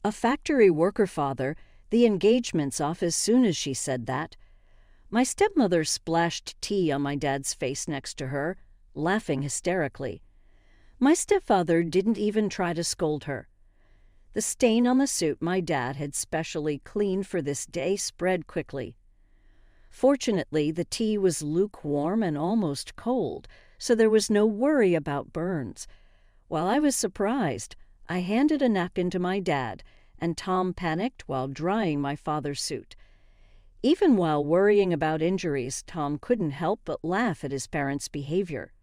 A factory worker father, the engagement's off as soon as she said that. My stepmother splashed tea on my dad's face next to her, laughing hysterically. My stepfather didn't even try to scold her. The stain on the suit my dad had specially cleaned for this day spread quickly. Fortunately, the tea was lukewarm and almost cold, so there was no worry about burns. While I was surprised, I handed a napkin to my dad, and Tom panicked while drying my father's suit. Even while worrying about injuries, Tom couldn't help but laugh at his parents' behavior.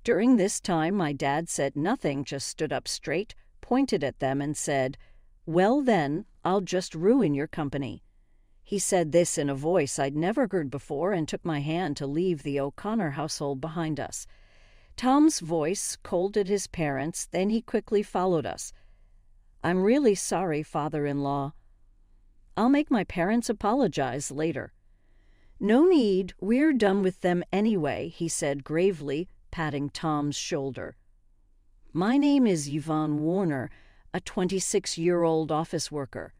During this time, my dad said nothing, just stood up straight, pointed at them, and said, "Well then, I'll just ruin your company." He said this in a voice I'd never heard before and took my hand to leave the O'Connor household behind us. Tom's voice scolded his parents, then he quickly followed us. "I'm really sorry, father-in-law. I'll make my parents apologize later." "No need, we're done with them anyway," he said gravely, patting Tom's shoulder. "My name is Yvonne Warner, a 26-year-old office worker.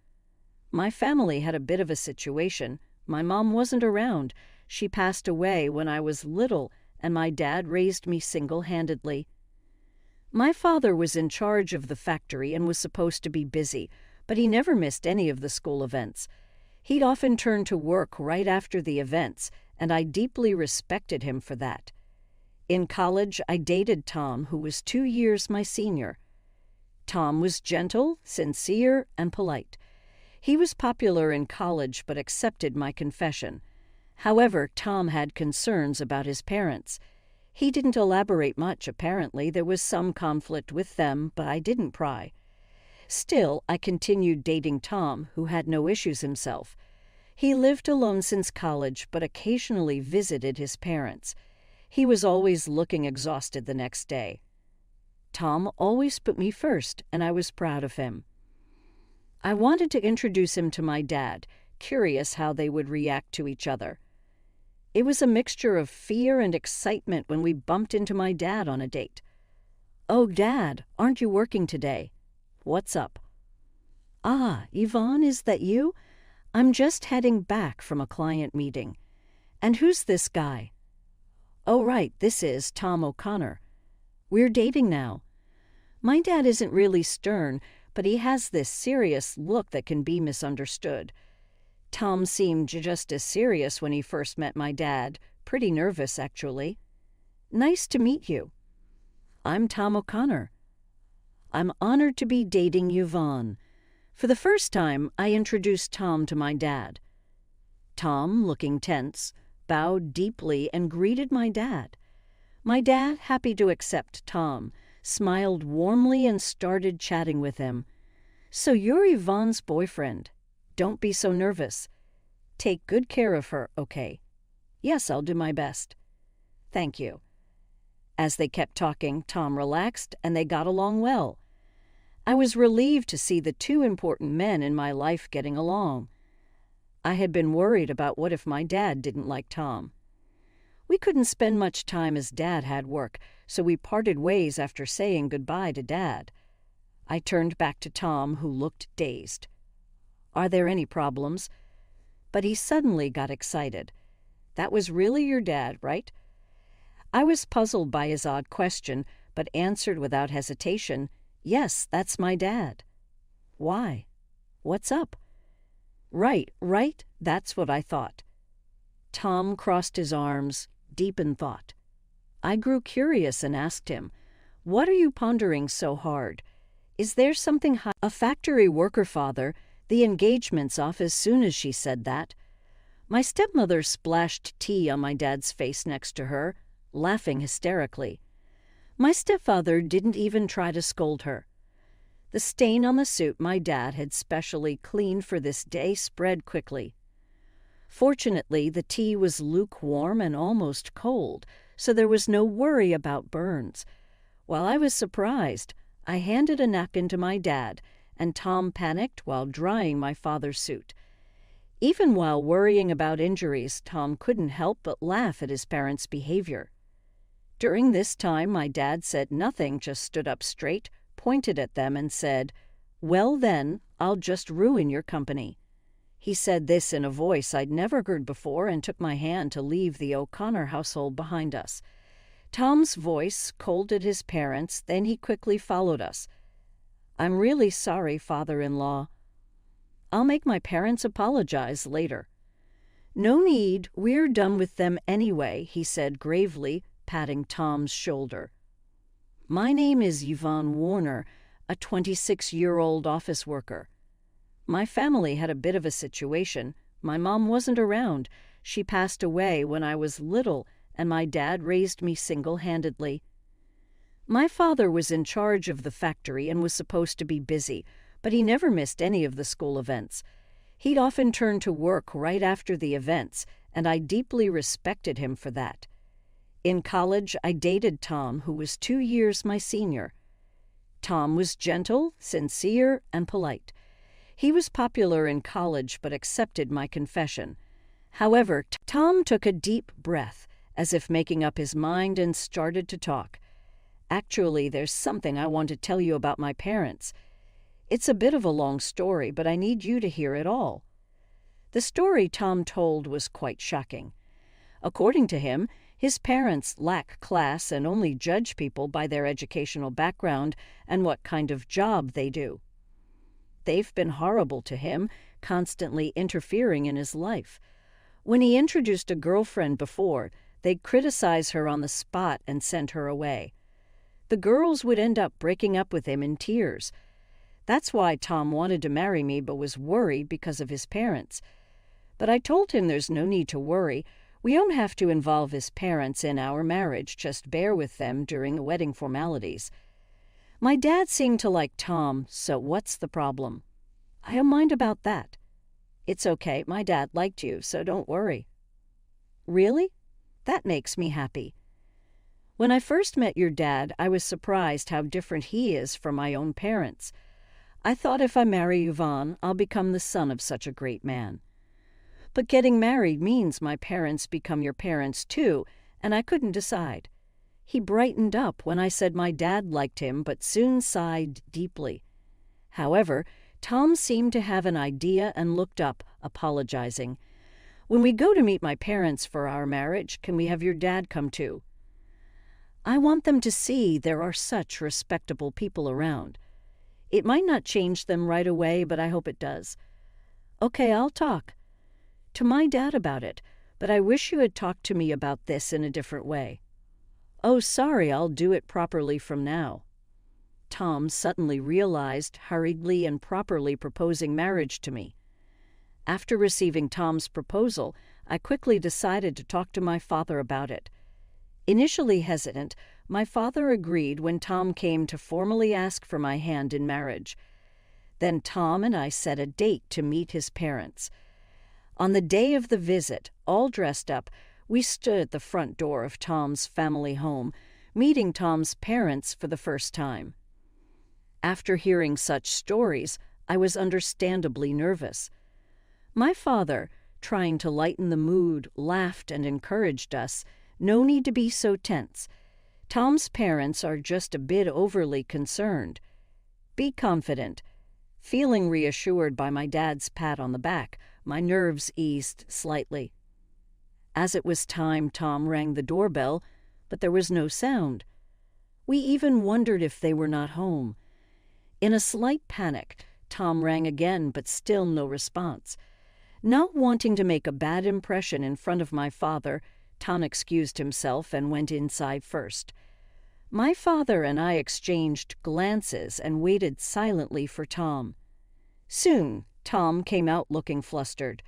My family had a bit of a situation. My mom wasn't around. She passed away when I was little, and my dad raised me single-handedly. My father was in charge of the factory and was supposed to be busy, but he never missed any of the school events. He'd often turn to work right after the events, and I deeply respected him for that. In college, I dated Tom, who was 2 years my senior. Tom was gentle, sincere, and polite. He was popular in college but accepted my confession. However, Tom had concerns about his parents. He didn't elaborate much, apparently. There was some conflict with them, but I didn't pry. Still, I continued dating Tom, who had no issues himself. He lived alone since college, but occasionally visited his parents. He was always looking exhausted the next day. Tom always put me first, and I was proud of him. I wanted to introduce him to my dad, curious how they would react to each other. It was a mixture of fear and excitement when we bumped into my dad on a date. "Oh, Dad, aren't you working today? What's up?" "Ah, Yvonne, is that you? I'm just heading back from a client meeting. And who's this guy?" "Oh, right, this is Tom O'Connor. We're dating now." My dad isn't really stern, but he has this serious look that can be misunderstood. Tom seemed just as serious when he first met my dad, pretty nervous actually. "Nice to meet you." "I'm Tom O'Connor." "I'm honored to be dating Yvonne." For the first time, I introduced Tom to my dad. Tom, looking tense, bowed deeply and greeted my dad. My dad, happy to accept Tom, smiled warmly and started chatting with him. "So you're Yvonne's boyfriend. Don't be so nervous. Take good care of her, okay?" "Yes, I'll do my best." "Thank you." As they kept talking, Tom relaxed, and they got along well. I was relieved to see the two important men in my life getting along. I had been worried about what if my dad didn't like Tom. We couldn't spend much time as Dad had work, so we parted ways after saying goodbye to Dad. I turned back to Tom, who looked dazed. "Are there any problems?" But he suddenly got excited. "That was really your dad, right?" I was puzzled by his odd question, but answered without hesitation, "Yes, that's my dad." "Why? What's up?" Right, that's what I thought." Tom crossed his arms, deep in thought. I grew curious and asked him, "What are you pondering so hard? Is there something A factory worker father, the engagement's off as soon as she said that. My stepmother splashed tea on my dad's face next to her, laughing hysterically. My stepfather didn't even try to scold her. The stain on the suit my dad had specially cleaned for this day spread quickly. Fortunately, the tea was lukewarm and almost cold, so there was no worry about burns. While I was surprised, I handed a napkin to my dad, and Tom panicked while drying my father's suit. Even while worrying about injuries, Tom couldn't help but laugh at his parents' behavior. During this time, my dad said nothing, just stood up straight, pointed at them, and said, "Well then, I'll just ruin your company." He said this in a voice I'd never heard before and took my hand to leave the O'Connor household behind us. Tom's voice scolded his parents, then he quickly followed us. "I'm really sorry, father-in-law." "I'll make my parents apologize later." "No need, we're done with them anyway," he said gravely, patting Tom's shoulder. "My name is Yvonne Warner, a 26-year-old office worker. My family had a bit of a situation. My mom wasn't around. She passed away when I was little, and my dad raised me single-handedly. My father was in charge of the factory and was supposed to be busy, but he never missed any of the school events. He'd often turn to work right after the events, and I deeply respected him for that. In college, I dated Tom, who was 2 years my senior. Tom was gentle, sincere, and polite. He was popular in college but accepted my confession. However, Tom took a deep breath, as if making up his mind, and started to talk. "Actually, there's something I want to tell you about my parents. It's a bit of a long story, but I need you to hear it all." The story Tom told was quite shocking. According to him, his parents lack class and only judge people by their educational background and what kind of job they do. They've been horrible to him, constantly interfering in his life. When he introduced a girlfriend before, they'd criticize her on the spot and send her away. The girls would end up breaking up with him in tears. That's why Tom wanted to marry me but was worried because of his parents. But I told him there's no need to worry. We don't have to involve his parents in our marriage, just bear with them during the wedding formalities. My dad seemed to like Tom, so what's the problem? I don't mind about that. It's okay, my dad liked you, so don't worry. Really? That makes me happy. When I first met your dad, I was surprised how different he is from my own parents. I thought if I marry Yvonne, I'll become the son of such a great man. But getting married means my parents become your parents too, and I couldn't decide. He brightened up when I said my dad liked him, but soon sighed deeply. However, Tom seemed to have an idea and looked up, apologizing. "When we go to meet my parents for our marriage, can we have your dad come too?" "I want them to see there are such respectable people around. It might not change them right away, but I hope it does." "Okay, I'll talk to my dad about it, but I wish you had talked to me about this in a different way." "Oh, sorry, I'll do it properly from now." Tom suddenly realized, hurriedly and properly proposing marriage to me. After receiving Tom's proposal, I quickly decided to talk to my father about it. Initially hesitant, my father agreed when Tom came to formally ask for my hand in marriage. Then Tom and I set a date to meet his parents. On the day of the visit, all dressed up, we stood at the front door of Tom's family home, meeting Tom's parents for the first time. After hearing such stories, I was understandably nervous. My father, trying to lighten the mood, laughed and encouraged us. "No need to be so tense. Tom's parents are just a bit overly concerned. Be confident." Feeling reassured by my dad's pat on the back, my nerves eased slightly. As it was time, Tom rang the doorbell, but there was no sound. We even wondered if they were not home. In a slight panic, Tom rang again, but still no response. Not wanting to make a bad impression in front of my father, Tom excused himself and went inside first. My father and I exchanged glances and waited silently for Tom. Soon, Tom came out looking flustered.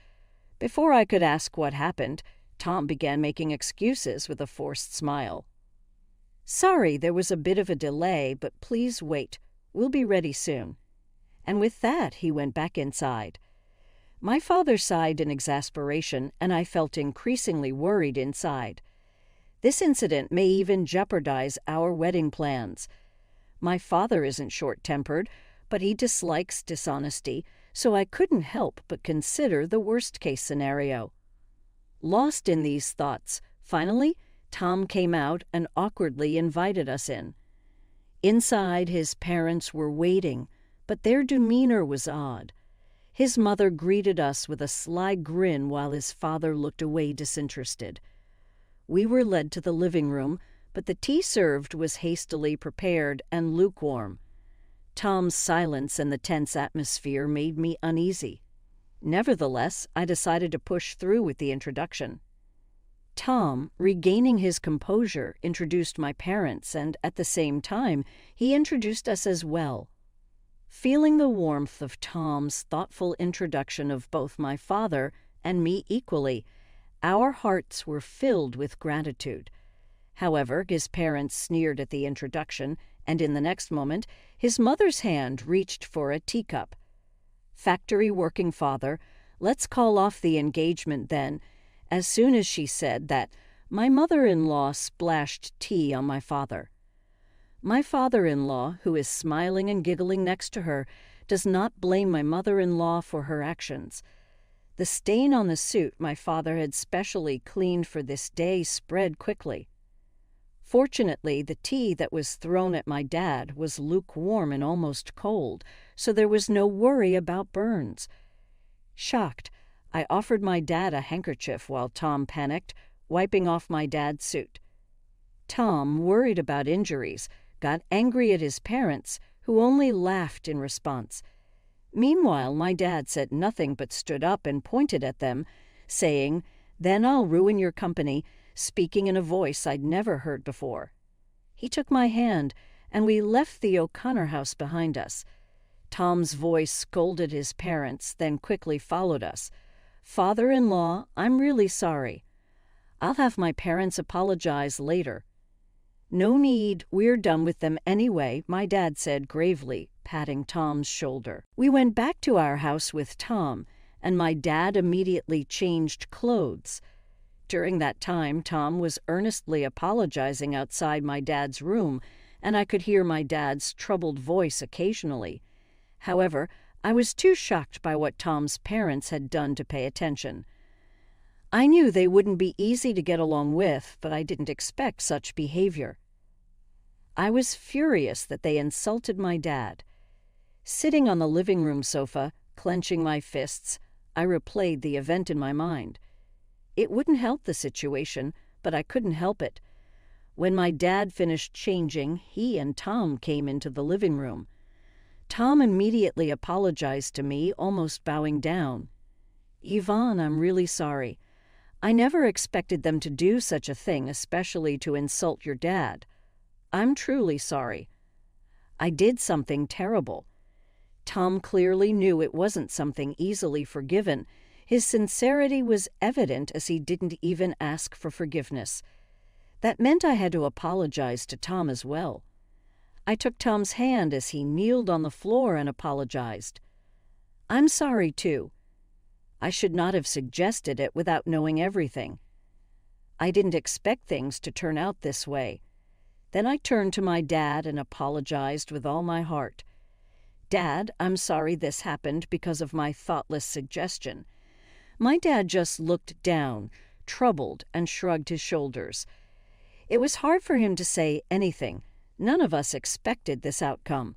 Before I could ask what happened, Tom began making excuses with a forced smile. "Sorry, there was a bit of a delay, but please wait. We'll be ready soon." And with that, he went back inside. My father sighed in exasperation, and I felt increasingly worried inside. This incident may even jeopardize our wedding plans. My father isn't short-tempered, but he dislikes dishonesty, so I couldn't help but consider the worst-case scenario. Lost in these thoughts, finally, Tom came out and awkwardly invited us in. Inside, his parents were waiting, but their demeanor was odd. His mother greeted us with a sly grin while his father looked away disinterested. We were led to the living room, but the tea served was hastily prepared and lukewarm. Tom's silence and the tense atmosphere made me uneasy. Nevertheless, I decided to push through with the introduction. Tom, regaining his composure, introduced my parents, and at the same time, he introduced us as well. Feeling the warmth of Tom's thoughtful introduction of both my father and me equally, our hearts were filled with gratitude. However, his parents sneered at the introduction, and in the next moment, his mother's hand reached for a teacup. "Factory working father, let's call off the engagement then," as soon as she said that, my mother-in-law splashed tea on my father. My father-in-law, who is smiling and giggling next to her, does not blame my mother-in-law for her actions. The stain on the suit my father had specially cleaned for this day spread quickly. Fortunately, the tea that was thrown at my dad was lukewarm and almost cold, so there was no worry about burns. Shocked, I offered my dad a handkerchief while Tom panicked, wiping off my dad's suit. Tom, worried about injuries, got angry at his parents, who only laughed in response. Meanwhile, my dad said nothing but stood up and pointed at them, saying, "Then I'll ruin your company," speaking in a voice I'd never heard before. He took my hand, and we left the O'Connor house behind us. Tom's voice scolded his parents, then quickly followed us. "Father-in-law, I'm really sorry. I'll have my parents apologize later." "No need, we're done with them anyway," my dad said gravely, patting Tom's shoulder. We went back to our house with Tom, and my dad immediately changed clothes. During that time, Tom was earnestly apologizing outside my dad's room, and I could hear my dad's troubled voice occasionally. However, I was too shocked by what Tom's parents had done to pay attention. I knew they wouldn't be easy to get along with, but I didn't expect such behavior. I was furious that they insulted my dad. Sitting on the living room sofa, clenching my fists, I replayed the event in my mind. It wouldn't help the situation, but I couldn't help it. When my dad finished changing, he and Tom came into the living room. Tom immediately apologized to me, almost bowing down. "Yvonne, I'm really sorry. I never expected them to do such a thing, especially to insult your dad. I'm truly sorry. I did something terrible." Tom clearly knew it wasn't something easily forgiven. His sincerity was evident as he didn't even ask for forgiveness. That meant I had to apologize to Tom as well. I took Tom's hand as he kneeled on the floor and apologized. "I'm sorry, too. I should not have suggested it without knowing everything. I didn't expect things to turn out this way." Then I turned to my dad and apologized with all my heart. "Dad, I'm sorry this happened because of my thoughtless suggestion." My dad just looked down, troubled, and shrugged his shoulders. It was hard for him to say anything. None of us expected this outcome.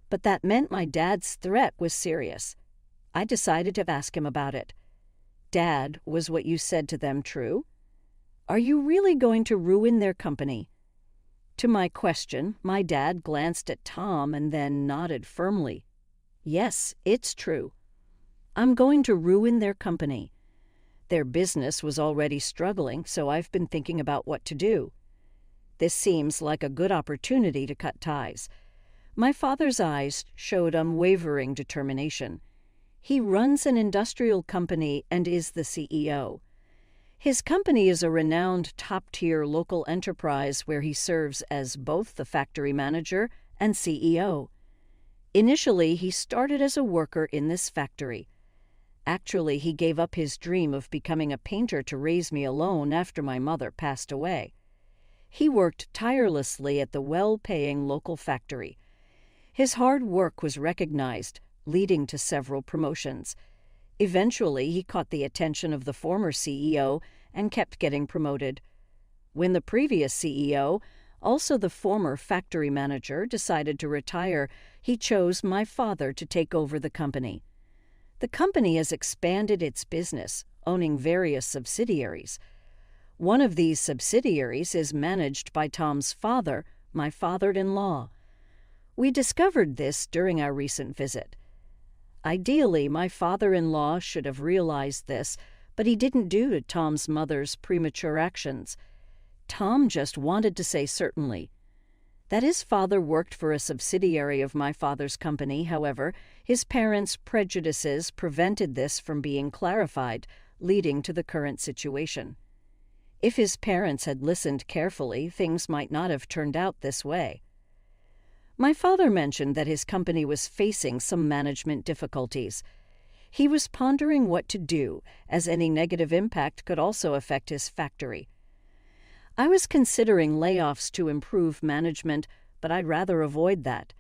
But that meant my dad's threat was serious. I decided to ask him about it. "Dad, was what you said to them true? Are you really going to ruin their company?" To my question, my dad glanced at Tom and then nodded firmly. "Yes, it's true. I'm going to ruin their company. Their business was already struggling, so I've been thinking about what to do. This seems like a good opportunity to cut ties." My father's eyes showed unwavering determination. He runs an industrial company and is the CEO. His company is a renowned top-tier local enterprise where he serves as both the factory manager and CEO. Initially, he started as a worker in this factory. Actually, he gave up his dream of becoming a painter to raise me alone after my mother passed away. He worked tirelessly at the well-paying local factory. His hard work was recognized, leading to several promotions. Eventually, he caught the attention of the former CEO and kept getting promoted. When the previous CEO, Also, the former factory manager decided to retire. He chose my father to take over the company. The company has expanded its business, owning various subsidiaries. One of these subsidiaries is managed by Tom's father, my father-in-law. We discovered this during our recent visit. Ideally, my father-in-law should have realized this, but he didn't due to Tom's mother's premature actions. Tom just wanted to say certainly. That his father worked for a subsidiary of my father's company, however, his parents' prejudices prevented this from being clarified, leading to the current situation. If his parents had listened carefully, things might not have turned out this way. My father mentioned that his company was facing some management difficulties. He was pondering what to do, as any negative impact could also affect his factory. I was considering layoffs to improve management, but I'd rather avoid that.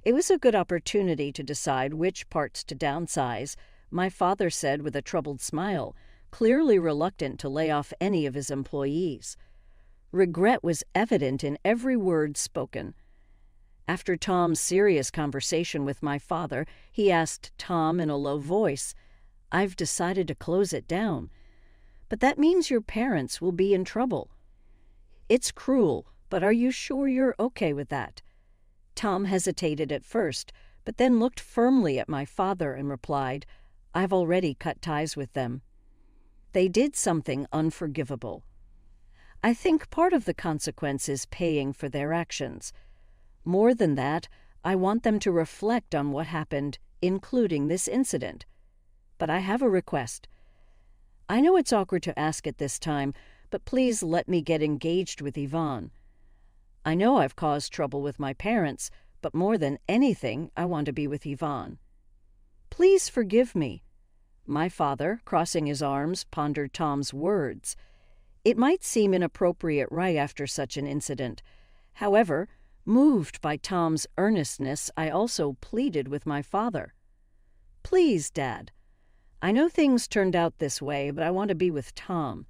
It was a good opportunity to decide which parts to downsize, my father said with a troubled smile, clearly reluctant to lay off any of his employees. Regret was evident in every word spoken. After Tom's serious conversation with my father, he asked Tom in a low voice, "I've decided to close it down. But that means your parents will be in trouble. It's cruel, but are you sure you're okay with that?" Tom hesitated at first, but then looked firmly at my father and replied, "I've already cut ties with them. They did something unforgivable. I think part of the consequence is paying for their actions. More than that, I want them to reflect on what happened, including this incident. But I have a request. I know it's awkward to ask at this time, but please let me get engaged with Yvonne. I know I've caused trouble with my parents, but more than anything, I want to be with Yvonne. Please forgive me." My father, crossing his arms, pondered Tom's words. It might seem inappropriate right after such an incident. However, moved by Tom's earnestness, I also pleaded with my father. "Please, Dad. I know things turned out this way, but I want to be with Tom."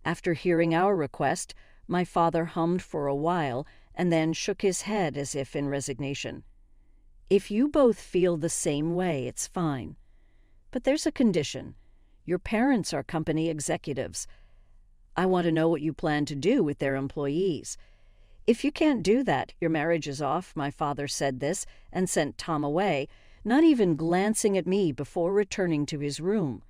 After hearing our request, my father hummed for a while and then shook his head as if in resignation. "If you both feel the same way, it's fine. But there's a condition. Your parents are company executives. I want to know what you plan to do with their employees. If you can't do that, your marriage is off." My father said this and sent Tom away, not even glancing at me before returning to his room.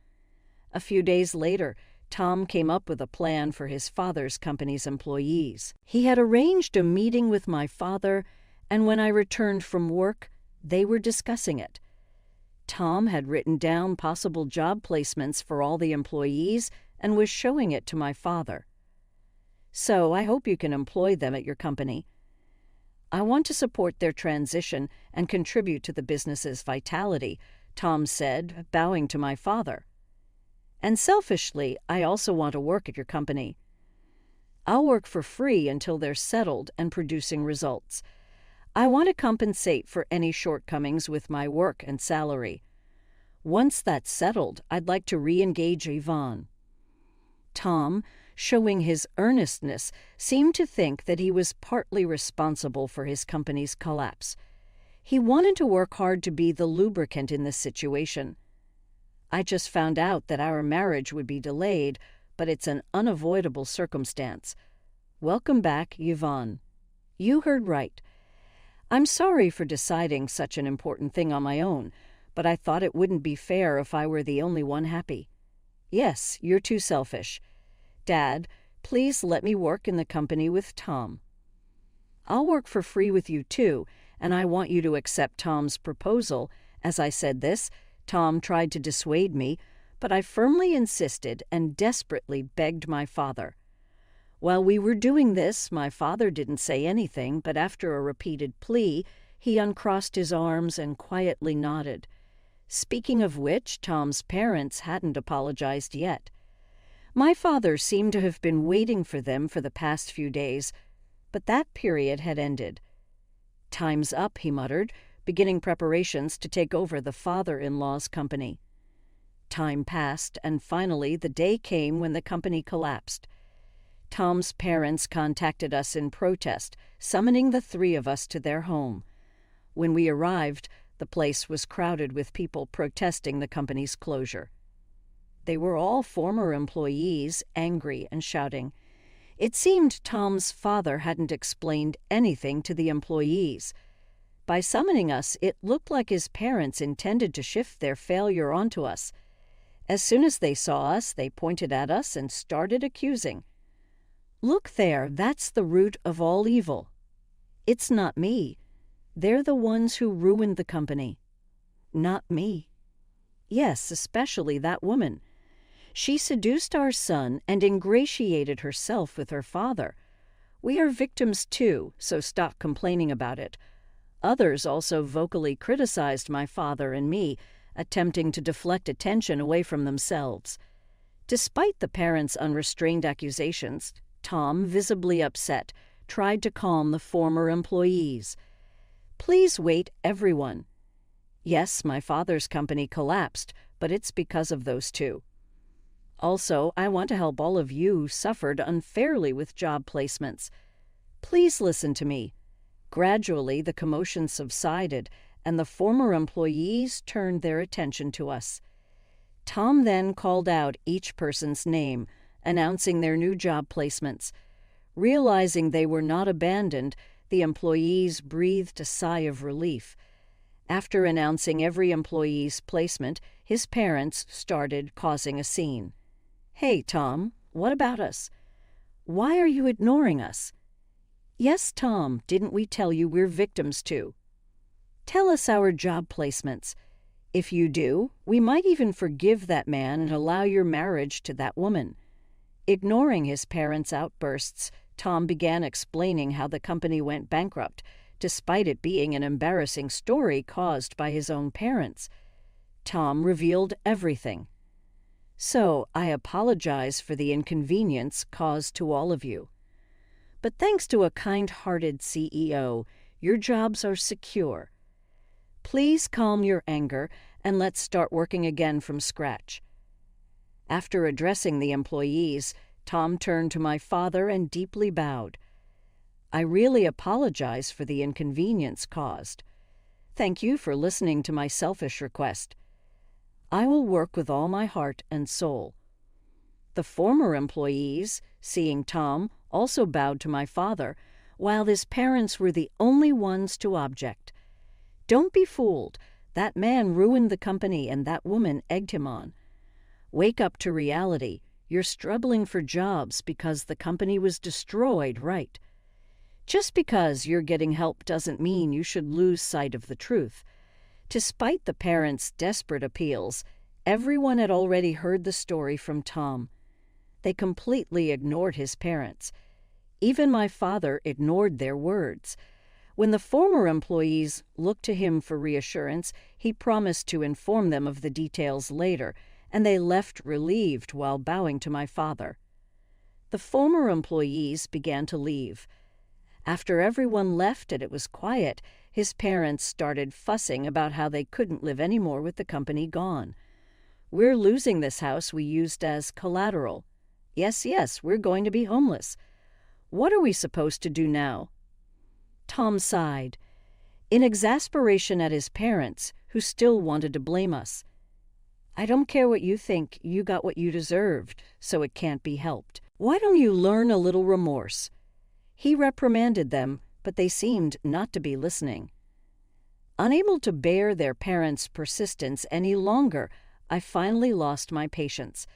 A few days later, Tom came up with a plan for his father's company's employees. He had arranged a meeting with my father, and when I returned from work, they were discussing it. Tom had written down possible job placements for all the employees and was showing it to my father. "So I hope you can employ them at your company. I want to support their transition and contribute to the business's vitality," Tom said, bowing to my father. "And selfishly, I also want to work at your company. I'll work for free until they're settled and producing results. I want to compensate for any shortcomings with my work and salary. Once that's settled, I'd like to re-engage Yvonne." Tom, showing his earnestness, seemed to think that he was partly responsible for his company's collapse. He wanted to work hard to be the lubricant in this situation. I just found out that our marriage would be delayed, but it's an unavoidable circumstance. Welcome back, Yvonne. You heard right. I'm sorry for deciding such an important thing on my own, but I thought it wouldn't be fair if I were the only one happy. Yes, you're too selfish. Dad, please let me work in the company with Tom. I'll work for free with you too, and I want you to accept Tom's proposal. As I said this, Tom tried to dissuade me, but I firmly insisted and desperately begged my father. While we were doing this, my father didn't say anything, but after a repeated plea, he uncrossed his arms and quietly nodded. Speaking of which, Tom's parents hadn't apologized yet. My father seemed to have been waiting for them for the past few days, but that period had ended. "Time's up," he muttered, beginning preparations to take over the father-in-law's company. Time passed, and finally the day came when the company collapsed. Tom's parents contacted us in protest, summoning the three of us to their home. When we arrived, the place was crowded with people protesting the company's closure. They were all former employees, angry and shouting. It seemed Tom's father hadn't explained anything to the employees. By summoning us, it looked like his parents intended to shift their failure onto us. As soon as they saw us, they pointed at us and started accusing. "Look there, that's the root of all evil. It's not me. They're the ones who ruined the company. Not me. Yes, especially that woman. She seduced our son and ingratiated herself with her father. We are victims too, so stop complaining about it." Others also vocally criticized my father and me, attempting to deflect attention away from themselves. Despite the parents' unrestrained accusations, Tom, visibly upset, tried to calm the former employees. "Please wait, everyone. Yes, my father's company collapsed, but it's because of those two. Also, I want to help all of you who suffered unfairly with job placements. Please listen to me." Gradually, the commotion subsided, and the former employees turned their attention to us. Tom then called out each person's name, announcing their new job placements. Realizing they were not abandoned, the employees breathed a sigh of relief. After announcing every employee's placement, his parents started causing a scene. "Hey, Tom, what about us? Why are you ignoring us? Yes, Tom, didn't we tell you we're victims too? Tell us our job placements. If you do, we might even forgive that man and allow your marriage to that woman." Ignoring his parents' outbursts, Tom began explaining how the company went bankrupt, despite it being an embarrassing story caused by his own parents. Tom revealed everything. "So, I apologize for the inconvenience caused to all of you. But thanks to a kind-hearted CEO, your jobs are secure. Please calm your anger and let's start working again from scratch." After addressing the employees, Tom turned to my father and deeply bowed. "I really apologize for the inconvenience caused. Thank you for listening to my selfish request. I will work with all my heart and soul." The former employees, seeing Tom, also bowed to my father, while his parents were the only ones to object. "Don't be fooled. That man ruined the company and that woman egged him on. Wake up to reality. You're struggling for jobs because the company was destroyed, right? Just because you're getting help doesn't mean you should lose sight of the truth." Despite the parents' desperate appeals, everyone had already heard the story from Tom. They completely ignored his parents. Even my father ignored their words. When the former employees looked to him for reassurance, he promised to inform them of the details later, and they left relieved while bowing to my father. The former employees began to leave. After everyone left and it was quiet, his parents started fussing about how they couldn't live anymore with the company gone. "We're losing this house we used as collateral. Yes, we're going to be homeless. What are we supposed to do now?" Tom sighed, in exasperation at his parents, who still wanted to blame us. "I don't care what you think, you got what you deserved, so it can't be helped. Why don't you learn a little remorse?" He reprimanded them, but they seemed not to be listening. Unable to bear their parents' persistence any longer, I finally lost my patience.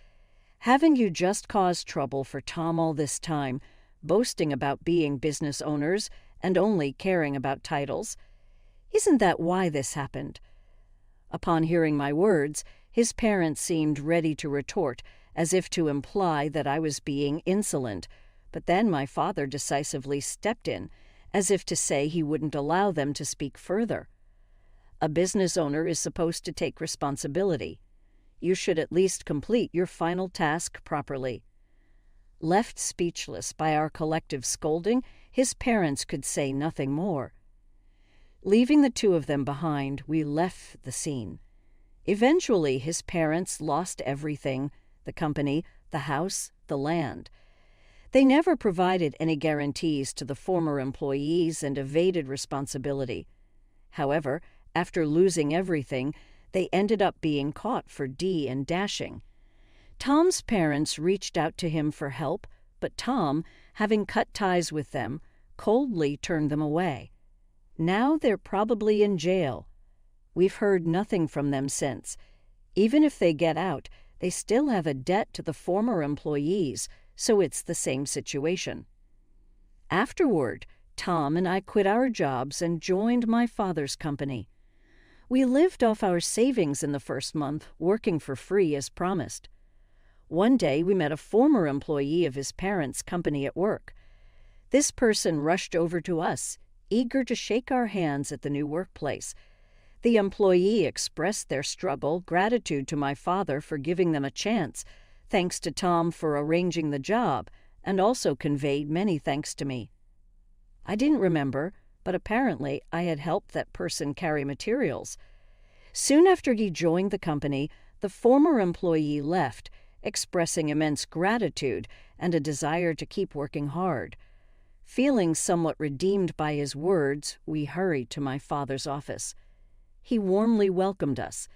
"Haven't you just caused trouble for Tom all this time, boasting about being business owners and only caring about titles? Isn't that why this happened?" Upon hearing my words, his parents seemed ready to retort, as if to imply that I was being insolent, but then my father decisively stepped in, as if to say he wouldn't allow them to speak further. A business owner is supposed to take responsibility. You should at least complete your final task properly. Left speechless by our collective scolding, his parents could say nothing more. Leaving the two of them behind, we left the scene. Eventually, his parents lost everything: the company, the house, the land. They never provided any guarantees to the former employees and evaded responsibility. However, after losing everything, they ended up being caught for D and dashing. Tom's parents reached out to him for help, but Tom, having cut ties with them, coldly turned them away. Now they're probably in jail. We've heard nothing from them since. Even if they get out, they still have a debt to the former employees, so it's the same situation. Afterward, Tom and I quit our jobs and joined my father's company. We lived off our savings in the first month, working for free as promised. One day we met a former employee of his parents' company at work. This person rushed over to us, eager to shake our hands at the new workplace. The employee expressed their struggle, gratitude to my father for giving them a chance, thanks to Tom for arranging the job, and also conveyed many thanks to me. I didn't remember, but apparently I had helped that person carry materials. Soon after he joined the company, the former employee left, expressing immense gratitude and a desire to keep working hard. Feeling somewhat redeemed by his words, we hurried to my father's office. He warmly welcomed us.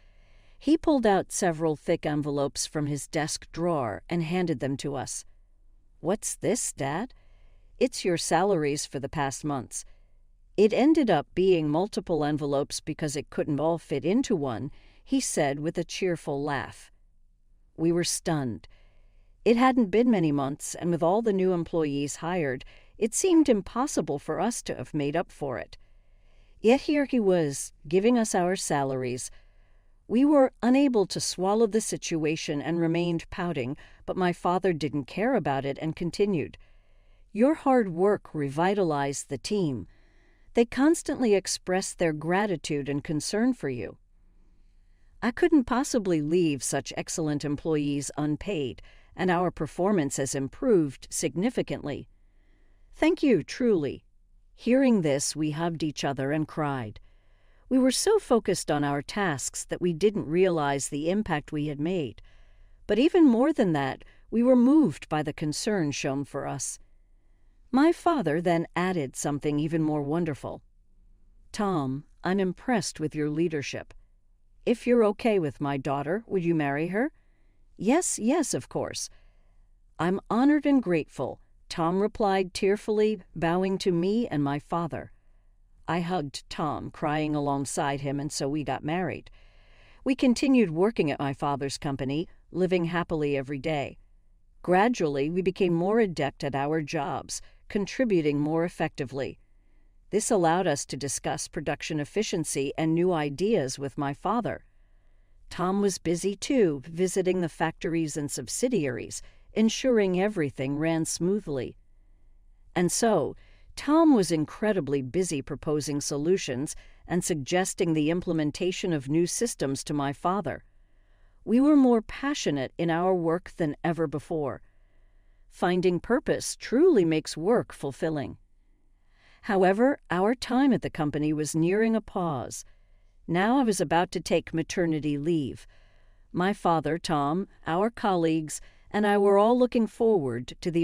He pulled out several thick envelopes from his desk drawer and handed them to us. "What's this, Dad?" "It's your salaries for the past months." It ended up being multiple envelopes because it couldn't all fit into one, he said with a cheerful laugh. We were stunned. It hadn't been many months, and with all the new employees hired, it seemed impossible for us to have made up for it. Yet here he was, giving us our salaries. We were unable to swallow the situation and remained pouting, but my father didn't care about it and continued. "Your hard work revitalized the team. They constantly expressed their gratitude and concern for you." I couldn't possibly leave such excellent employees unpaid, and our performance has improved significantly. Thank you, truly. Hearing this, we hugged each other and cried. We were so focused on our tasks that we didn't realize the impact we had made. But even more than that, we were moved by the concern shown for us. My father then added something even more wonderful. "Tom, I'm impressed with your leadership. If you're okay with my daughter, would you marry her?" "Yes, yes, of course." "I'm honored and grateful," Tom replied tearfully, bowing to me and my father. I hugged Tom, crying alongside him, and so we got married. We continued working at my father's company, living happily every day. Gradually, we became more adept at our jobs, contributing more effectively. This allowed us to discuss production efficiency and new ideas with my father. Tom was busy too, visiting the factories and subsidiaries, ensuring everything ran smoothly. And so, Tom was incredibly busy proposing solutions and suggesting the implementation of new systems to my father. We were more passionate in our work than ever before. Finding purpose truly makes work fulfilling. However, our time at the company was nearing a pause. Now I was about to take maternity leave. My father, Tom, our colleagues, and I were all looking forward to the